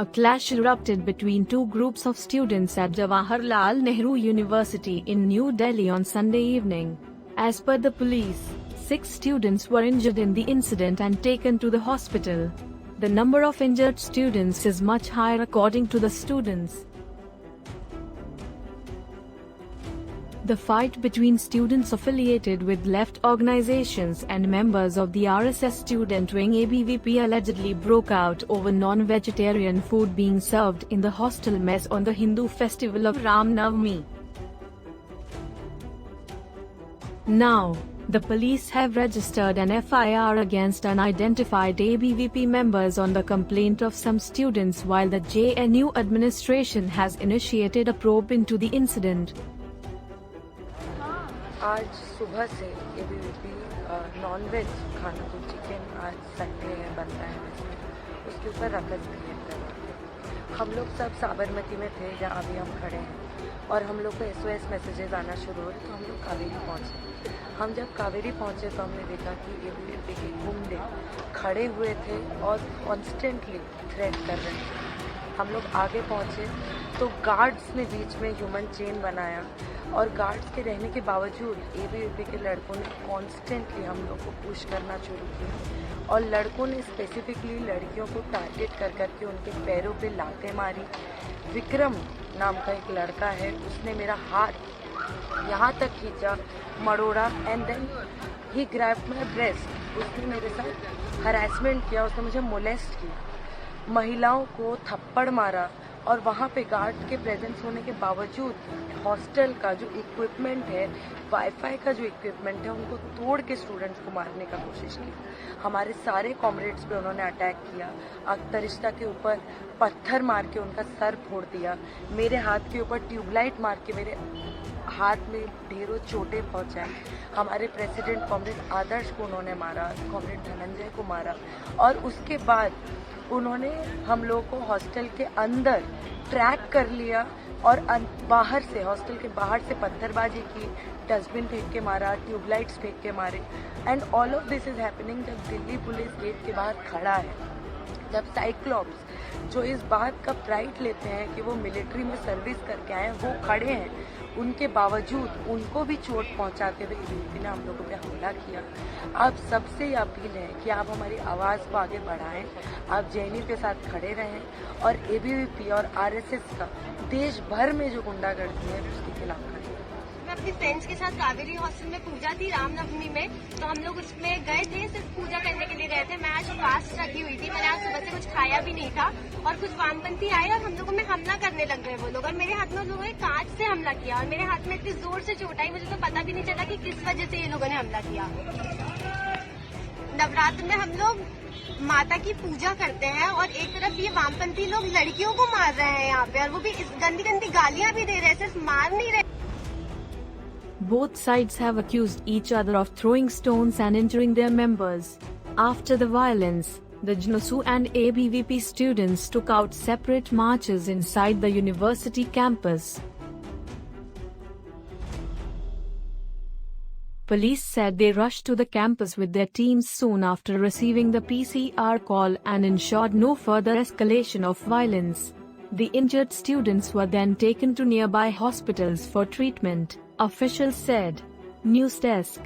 A clash erupted between two groups of students at Jawaharlal Nehru University in New Delhi on Sunday evening. As per the police, 6 students were injured in the incident and taken to the hospital. The number of injured students is much higher according to the students. The fight between students affiliated with left organizations and members of the RSS student wing ABVP allegedly broke out over non-vegetarian food being served in the hostel mess on the Hindu festival of Ram Navami. Now, the police have registered an FIR against unidentified ABVP members on the complaint of some students, while the JNU administration has initiated a probe into the incident. आज सुबह से ABVP nonveg खाना, तो chicken आज Sunday है बनता है वैसे, उसके ऊपर रकस क्रिएट कर रहे थे। हम लोग सब साबरमती में थे जहाँ अभी हम खड़े हैं, और हम लोग को SOS मैसेजेस आना शुरू हुए, तो हम लोग कावेरी पहुँचे। हम जब कावेरी पहुँचे तो हमने देखा कि ABVP के गुंडे खड़े हुए थे और कॉन्स्टेंटली थ्रेट कर रहे थे। हम लोग आगे पहुँचे तो गार्ड्स ने बीच में ह्यूमन चेन बनाया, और गार्ड्स के रहने के बावजूद ABVP के लड़कों ने कॉन्स्टेंटली हम लोग को पुश करना शुरू किया, और लड़कों ने स्पेसिफिकली लड़कियों को टारगेट कर करके उनके पैरों पे लातें मारी। विक्रम नाम का एक लड़का है, उसने मेरा हाथ यहाँ तक खींचा, मरोड़ा, and then he grabbed my breast. उसने मेरे साथ हरासमेंट किया, उसने मुझे मोलेस्ट किया, महिलाओं को थप्पड़ मारा, और वहाँ पे गार्ड के प्रेजेंस होने के बावजूद हॉस्टल का जो इक्विपमेंट है, वाईफाई का जो इक्विपमेंट है, उनको तोड़ के स्टूडेंट्स को मारने का कोशिश की। हमारे सारे कॉमरेड्स पे उन्होंने अटैक किया, अख्तरिश्ता के ऊपर पत्थर मार के उनका सर फोड़ दिया, मेरे हाथ के ऊपर ट्यूबलाइट मार के मेरे हाथ में ढेरों चोटें पहुंचाई। हमारे प्रेसिडेंट कॉमरेड आदर्श को उन्होंने मारा, कॉमरेड धनंजय को मारा, और उसके बाद उन्होंने हम लोगों को हॉस्टल के अंदर ट्रैक कर लिया, और बाहर से, हॉस्टल के बाहर से पत्थरबाजी की, डस्टबिन फेंक के मारा, ट्यूबलाइट्स फेंक के मारे। And all of this is happening जब दिल्ली पुलिस गेट के बाहर खड़ा है, जब साइक्लॉप्स जो इस बात का प्राइड लेते हैं कि वो मिलिट्री में सर्विस करके आए हैं, वो खड़े हैं, उनके बावजूद उनको भी चोट पहुंचाते हुए ABVP ने हम लोगों पे हमला किया। आप सबसे ये अपील है कि आप हमारी आवाज़ को आगे बढ़ाएं, आप JNU के साथ खड़े रहें, और ABVP और RSS का देश भर में जो गुंडागर्दी है उसके खिलाफ खड़े। मैं अपनी फ्रेंड्स के साथ कावेरी हॉस्टल में पूजा थी रामनवमी में, तो हम लोग उसमें गए थे, सिर्फ पूजा करने के लिए गए थे। मैं आज फास्ट रखी हुई थी, मैंने आज सुबह से कुछ खाया भी नहीं था, और कुछ वामपंथी आए और हम लोगों में हमला करने लग गए वो लोग, और मेरे हाथ में उन लोगों ने कांच से हमला किया, और मेरे हाथ में इतनी जोर से चोट आई, मुझे तो पता भी नहीं चला कि किस वजह से ये लोगों ने हमला किया। नवरात्र में हम लोग माता की पूजा करते हैं, और एक तरफ ये वामपंथी लोग लड़कियों को मार रहे हैं यहाँ पे, और वो भी इस गंदी गंदी गालियां भी दे रहे हैं, सिर्फ मार नहीं रहे। Both sides have accused each other of throwing stones and injuring their members. After the violence, the JNU and ABVP students took out separate marches inside the university campus. Police said they rushed to the campus with their teams soon after receiving the PCR call and ensured no further escalation of violence. The injured students were then taken to nearby hospitals for treatment, officials said. News Desk.